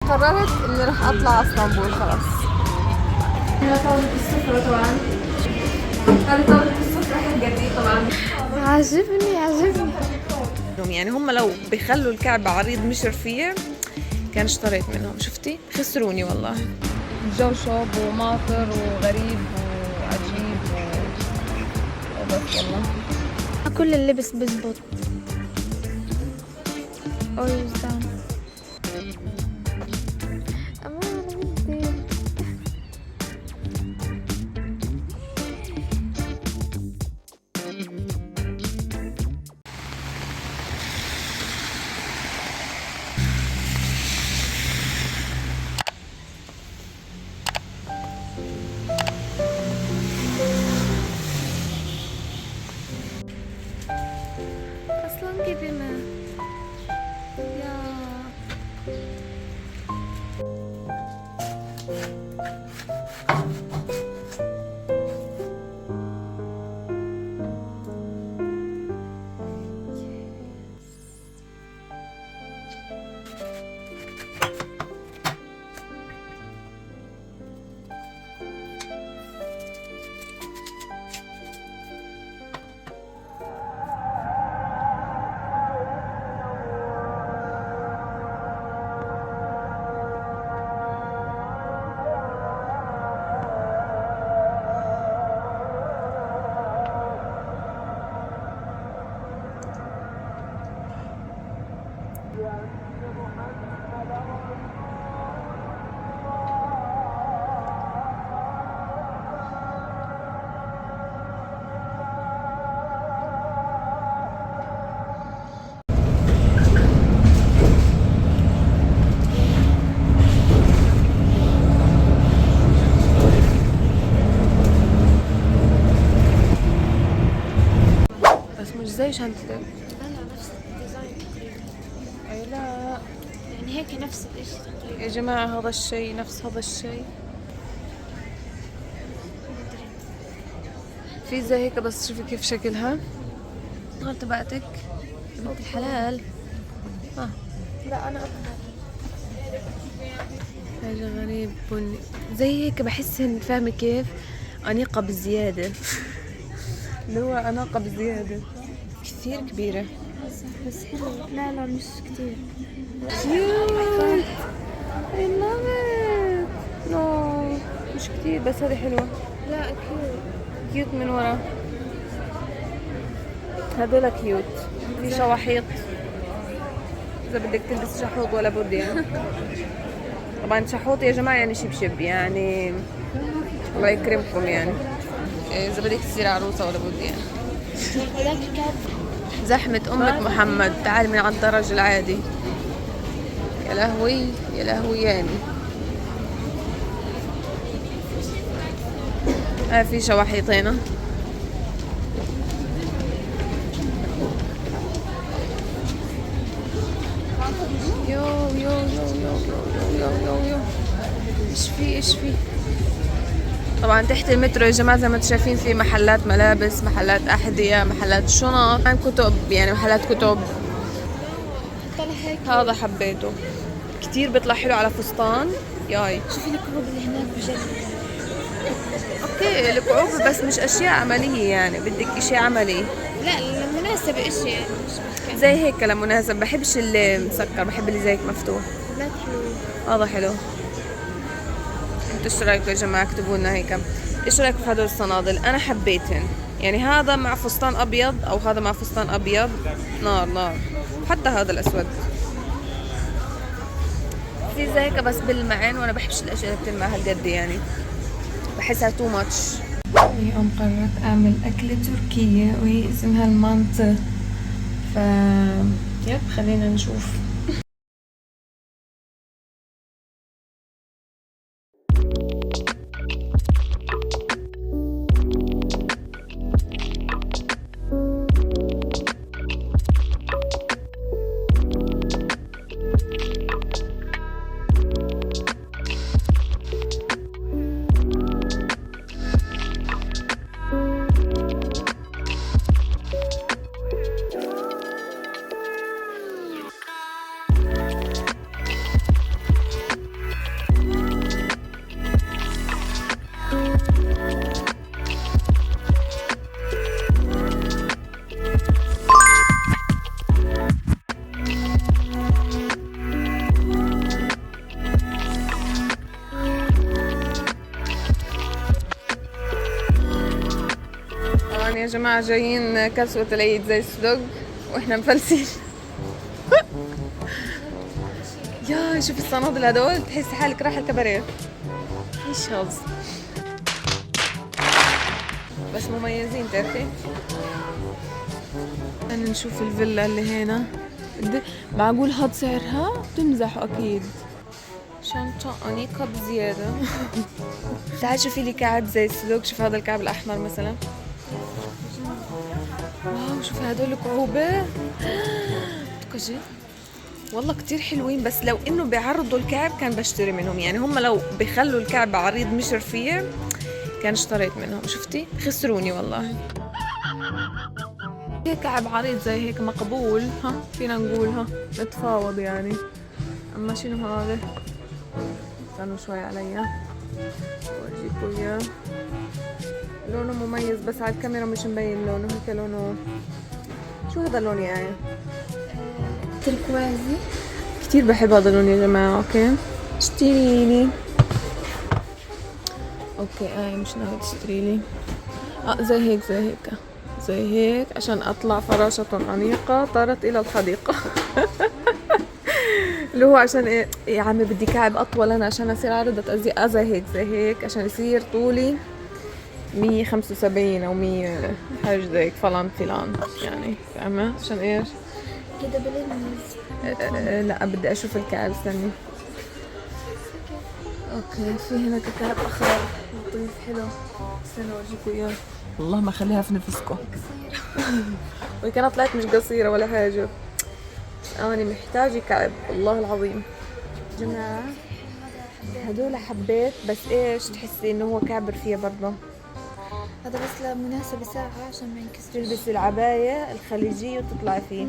قررت اني راح اطلع على اسطنبول خلاص. هنا طاولة السفرة طبعا. هذه طاولة السفرة حقتي طبعا. عجبني. يعني هم لو بيخلوا الكعبة عريض مش رفيع كان اشتريت منهم. شفتي؟ خسروني والله. الجو شوب وماطر وغريب وعجيب وبس والله. كل اللبس بزبط. أمان بدي. أصلاً كده يا بس مش زي شنطتك. لا نفس الديزاين تقريبا. اي لا يعني هيك نفس الاشي تقريبا. يا جماعة هذا الشيء نفس هذا الشيء. في زي هيك بس شوفي كيف شكلها. الغلطة تبعتك يا بنت الحلال. لا أنا أكبر. حاجة غريب بني زي هيك بحسهن فاهمة كيف أنيقة بزيادة. اللي هو أناقة بزيادة كثير كبيرة. بس حلو. لا مش كتير. كيوت I love it. نو مش كتير بس هذه حلوة. لا كيوت. كيوت من ورا. هذول كيوت. في شواحيط إذا بدك تلبس شحوط ولا بد يعني. طبعا شحوط يا جماعة يعني شبشب يعني الله يكرمكم يعني إذا بدك تصير عروسة ولا بد يعني. هذاك كان زحمة أمة محمد. تعال من على الدرج العادي. يا لهوي يا لهوي يعني. في شواحيطين. يو يو يو يو يو يو يو يو ايش في طبعا تحت المترو يا جماعة زي ما انتم شايفين في محلات ملابس، محلات أحذية، محلات شنط، كتب يعني محلات كتب. طلع هيك. هذا حبيته كتير بيطلع حلو على فستان. ياي شوفي الكروب اللي هناك بجد. اوكي الكعوب بس مش اشياء عملية يعني بدك اشي عملي. لا المناسبة اشي يعني مش مكان. زي هيك لمناسب. بحبش اللي مسكر بحب اللي زي هيك مفتوح. لا حلو. هذا حلو. انتوا ايش رايكم يا جماعة؟ اكتبوا لنا هيك ايش رايكم في هدول الصنادل. انا حبيتهن يعني هذا مع فستان ابيض او هذا مع فستان ابيض نار. حتى هذا الاسود في زي هيك بس بالمعين وانا بحبش الاشياء اللي بتلمع هالقد يعني بحسها تو ماتش. اليوم قررت اعمل اكلة تركية وهي اسمها المانتı. يب خلينا نشوف. جماعة جايين كسوة العيد زي السلوق واحنا مفلسين. يا شوف الصنادل هدول تحسي حالك رايحة الكباريه. ايش هذا؟ بس مميزين تعرفي. خلينا نشوف الفيلا اللي هنا. معقول هاد سعرها؟ بتمزحوا اكيد. شنطة أنيقة بزيادة. تعال شوفي لي كعب زي السلوك. شوف هذا الكعب الأحمر مثلا. واو شوفي هدول كعوبة. تكجي والله كتير حلوين، بس لو إنه بيعرضوا الكعب كان بشتري منهم. يعني هم لو بيخلوا الكعب عريض مش رفيع كان اشتريت منهم. شفتي خسروني والله. هيك كعب عريض زي هيك مقبول. ها فينا نقولها نتفاوض يعني. أما شنو هذا؟ استنوا شوي عليا واجيكوا اياه. لونه مميز بس على الكاميرا مش مبين لونه. هيك لونه شو هذا اللون يعني؟ تركوازي. كتير بحب هذا اللون يا جماعة. اوكي اشتريلي. اوكي مش ناوي تشتريلي. زي هيك زي هيك زي هيك عشان اطلع فراشة أنيقة طارت الى الحديقة. اللي هو عشان ايه يا عمي بدي كعب اطول انا عشان اصير عارضة ازياء زي هيك زي هيك عشان يصير طولي 175 او 100 حاجة زي هيك فلان يعني فاهمة عشان ايش؟ كده بلمس. لا بدي اشوف الكعب استني. اوكي في هنا كعب اخضر لطيف حلو. استنى اورجيكوا اياه. والله ما خليها في نفسكم. وكانت طلعت مش قصيرة ولا حاجة. أنا محتاجة كعب والله العظيم. جماعة هدول حبيت بس إيش تحسي إنه هو كعب رفيع برضه. هذا بس لمناسبة ساعة عشان ما ينكسر. تلبسي العباية الخليجية وتطلعي فيه.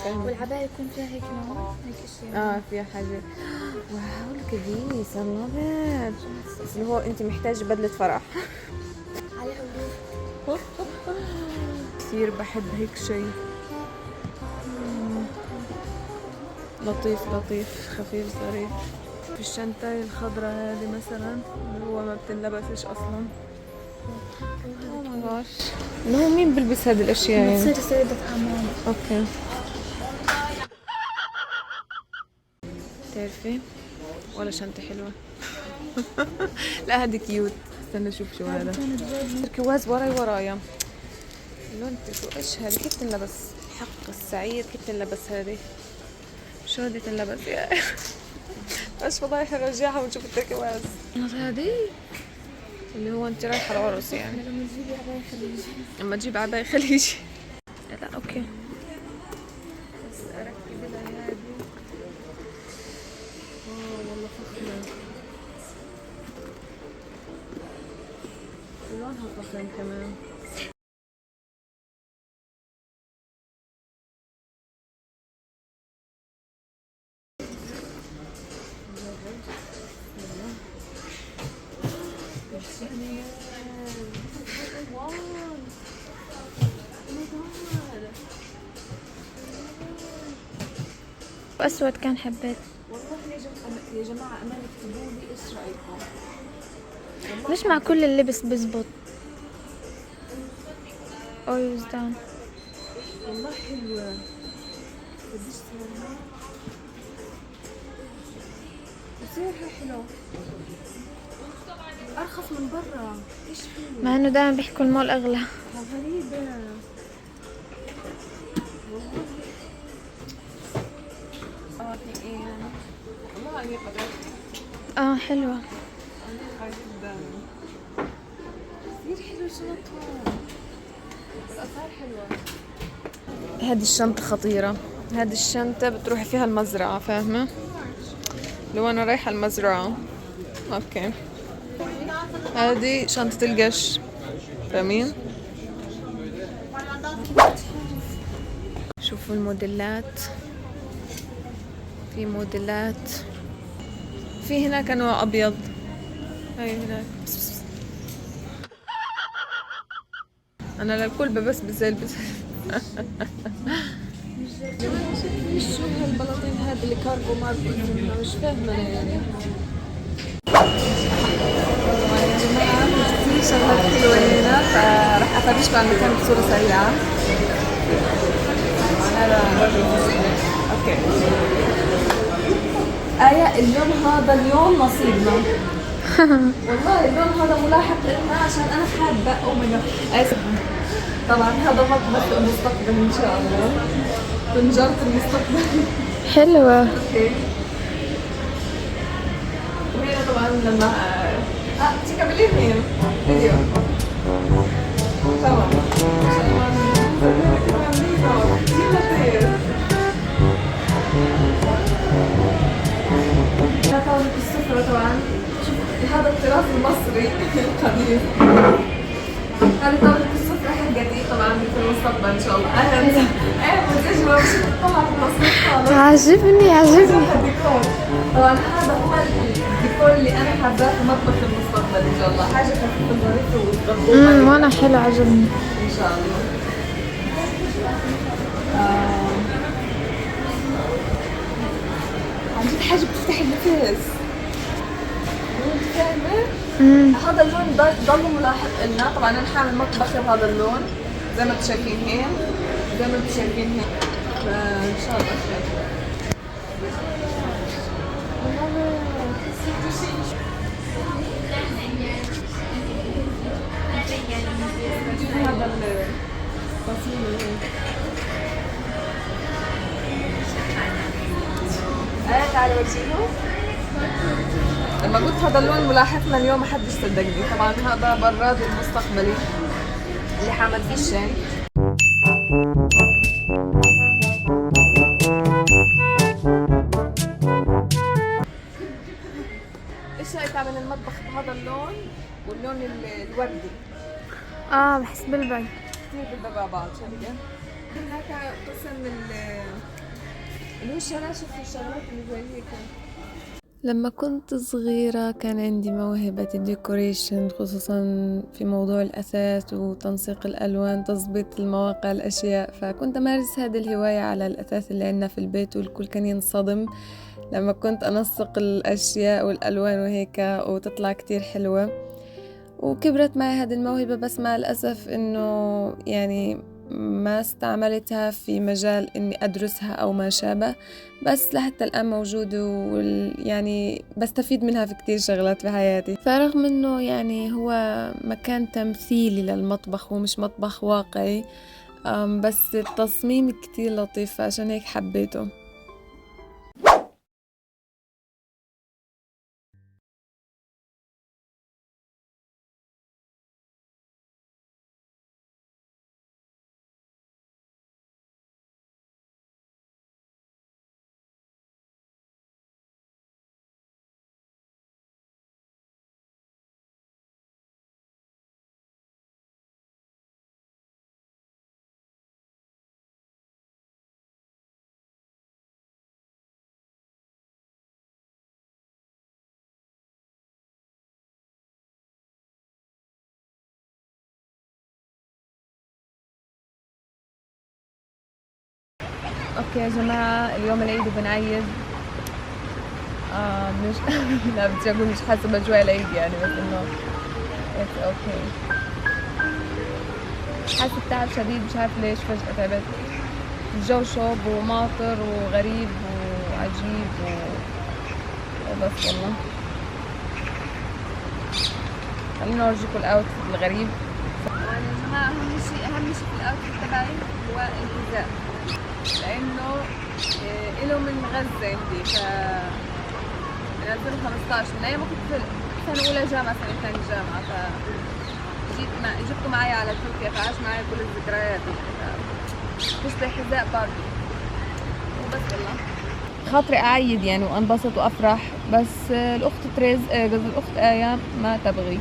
والعباية يكون فيها هيك نوع هيك اشياء. فيها حاجة. واو الكبيس الله. بس اللي هو أنت محتاجة بدلة فرح. على حدود. كثير بحب هيك شيء. لطيف لطيف خفيف ظريف. في الشنطة الخضراء هذه مثلا اللي هو ما بتنلبسش اصلا. اوه ماي جاش. اللي هو مين بلبس هذه الاشياء يعني؟ بتصير سيدة اعمال. اوكي تعرفي ولا شنطة حلوة. لا هذه كيوت. استنى اشوف شو هذا. تركواز ورايا. لون ايش هذه؟ كيف تنلبس؟ حق السعيد كيف تنلبس هذه؟ شو هذه تنلبس يا ايش فضايح نرجعها ونشوف التركواز. هذه اللي هو انت رايحه العرس يعني. لما تجيبي عباية خليجي. لما تجيب عباية خليجي. لا اوكي بس اركب لها هذه. والله فخمة. لونها فخم كمان. وأسود كان حبيت. والله يا جماعة أمان اكتبوا لي إيش رأيكم. مش مع كل اللبس بزبط. always down. والله حلوة. بديش سعرها. وسعرها حلو. أرخص من برا. إيش حلو. مع إنه دائما بيحكوا المول أغلى. غريبة. في إيه يعني؟ والله أنيقة. حلوة. أنيقة جدا. كثير حلوة شنطها. الأسعار حلوة. هذه الشنطة خطيرة. هذه الشنطة بتروحي فيها المزرعة فاهمة؟ لو أنا رايحة المزرعة. أوكي. هذه شنطة القش. فاهمين؟ شوفوا الموديلات. في موديلات. في هناك أنواع أبيض. هاي هناك. أنا للكل ببسبس زي البس. شو هالبلاطين هذا اللي كارغو ماركت؟ مش فاهمة أنا يعني. يا جماعة شغلات حلوة هنا، فرح أفرجكم عن المكان بصورة سريعة. اوكي. آية، اللون هذا اليوم نصيبنا. والله اللون هذا ملاحق لنا عشان أنا حابة. أو ماي جاد. طبعا هذا مطبخ المستقبل إن شاء الله. طنجرة المستقبل. حلوة. اوكي. وهنا طبعا لما تكملي هنا فيديو. تمام. هنا طاولة السفرة طبعا. شوف هذا الطراز المصري القديم. هذه طاولة السفرة حقتي طبعا في المستقبل ان شاء الله. اهلا. مدجوة مش طلع في المصري خالص. عجبني. طبعا هذا هو الديكور اللي انا حاباه في مطبخ المستقبل ان شاء الله. حاجة خفيفة ظريفة وتغطوها. وانا حلو عجبني ان شاء الله. عن جد حاجة بتفتح النفس. فاهمة؟ هذا اللون ضل ملاحق لنا. طبعا انا حامل مطبخي بهذا اللون زي ما انتم شايفين هين. فان شاء الله خير. هذا التصميم تعالي ورجينه. لما قلت هذا اللون ملاحقنا اليوم محدش صدقني. طبعا هذا براد المستقبلي اللي حامل فيه الشاي. ايش رايك من المطبخ بهذا اللون واللون الوردي؟ بحس بالبعد كثير بالبقى بعض. شايفين هناك قسم اللي هو الشراشف والشغلات اللي زي هيك. لما كنت صغيرة كان عندي موهبة الديكوريشن، خصوصا في موضوع الأثاث وتنسيق الألوان، تظبيط المواقع الأشياء. فكنت أمارس هذه الهواية على الأثاث اللي عندنا في البيت، والكل كان ينصدم لما كنت أنسق الأشياء والألوان وهيك وتطلع كتير حلوة. وكبرت معي هذه الموهبة، بس مع الأسف إنه يعني ما استعملتها في مجال إني أدرسها أو ما شابه، بس لحتى الآن موجودة يعني بستفيد منها في كتير شغلات في حياتي. فرغم إنه يعني هو مكان تمثيلي للمطبخ ومش مطبخ واقعي، بس التصميم كتير لطيف، فعشان هيك حبيته. اوكي يا جماعة، اليوم العيد وبنعيد. مش لا بدي اقول مش حاسة بأجواء العيد يعني، بس انه اتس اوكي. حاسة بتعب شديد، مش عارف ليش فجأة تعبت. الجو شوب وماطر وغريب وعجيب وبس والله. خلينا اورجيكم الاوتفيت الغريب. طبعا يا جماعة اهم شيء في الاوتفيت تبعي هو الحذاء، لانه له من غزة عندي. من 2015 من ايام ما كنت سنة اولى جامعة سنة ثانية جامعة، جبته معي على تركيا، فعاش معي كل الذكريات. بشبه حذاء باربي وبس والله. خاطري اعيد يعني وانبسط وافرح، بس الاخت تريز قصدي الاخت آية ما تبغي.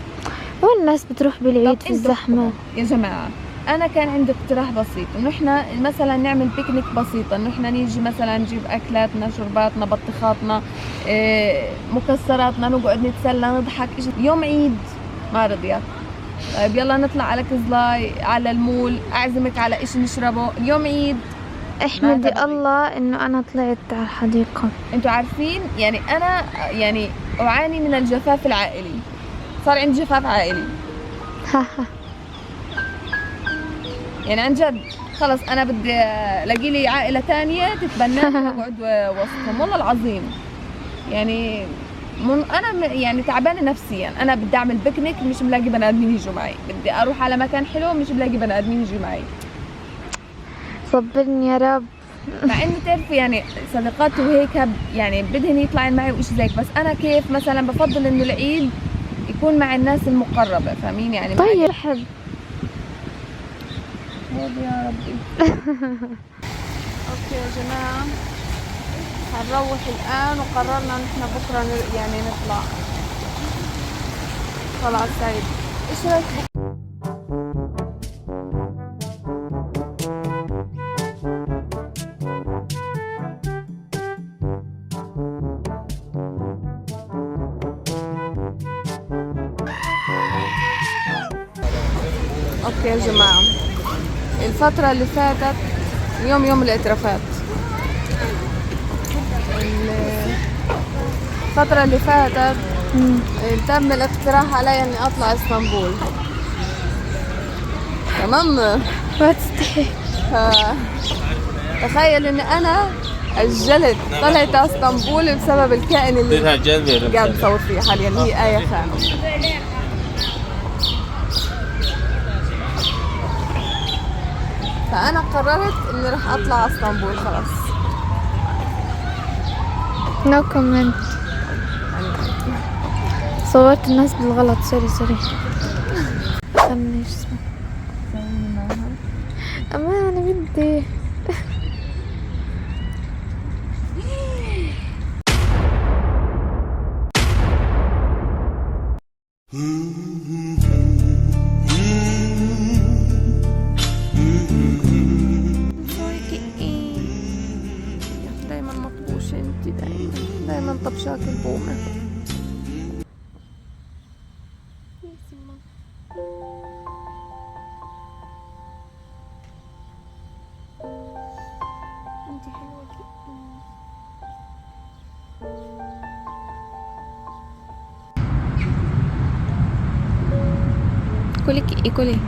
والناس بتروح بالعيد في الزحمة. يا جماعة انا كان عندي اقتراح بسيط، انه احنا مثلا نعمل بيكنيك بسيطه، انه احنا نيجي مثلا نجيب اكلاتنا، شرباتنا، بطيخاتنا، مكسراتنا، نقعد نتسلى نضحك. يوم عيد ما رضيت. طيب يلا نطلع على كزلاي، على المول، اعزمك على اشي نشربه. اليوم عيد. احمدي الله انه انا طلعت على الحديقة. انتوا عارفين يعني انا يعني اعاني من الجفاف العائلي، صار عندي جفاف عائلي. يعني عن جد خلص انا بدي الاقي لي عائله تانية تتبناني واقعد وسطهم والله العظيم. يعني انا يعني تعبانه نفسيا، انا بدي اعمل بيكنيك مش ملاقي بني ادمين يجوا معي، بدي اروح على مكان حلو مش ملاقي بني ادمين يجوا معي. صبرني يا رب. مع انه تعرفي يعني صديقاتي وهيك يعني بدهن يطلعن معي وإشي زيك، بس انا كيف مثلا بفضل انه العيد يكون مع الناس المقربه، فاهمين يعني. طيب حب يا ربي. اوكي يا جماعه هنروح الان، وقررنا نحن بكره يعني نطلع طلعة سعيد. ايش رايك اوكي يا جماعه، الفتره اللي فاتت يوم الاعترافات، الفترة اللي فاتت تم الاقتراح علي اني اطلع اسطنبول. تمام. ما تستحي. تخيل اني انا اجلت طلعت اسطنبول بسبب الكائن اللي قاعد بصور فيه حاليا، هي آية خان. فانا قررت اني راح اطلع اسطنبول خلاص. نو كومنت. صورت الناس بالغلط، سوري خلني اسمه. اما انا بدي دايما مطبوشة انتي، دايما طبشاك البومة. انتي حلوة كلي كلي.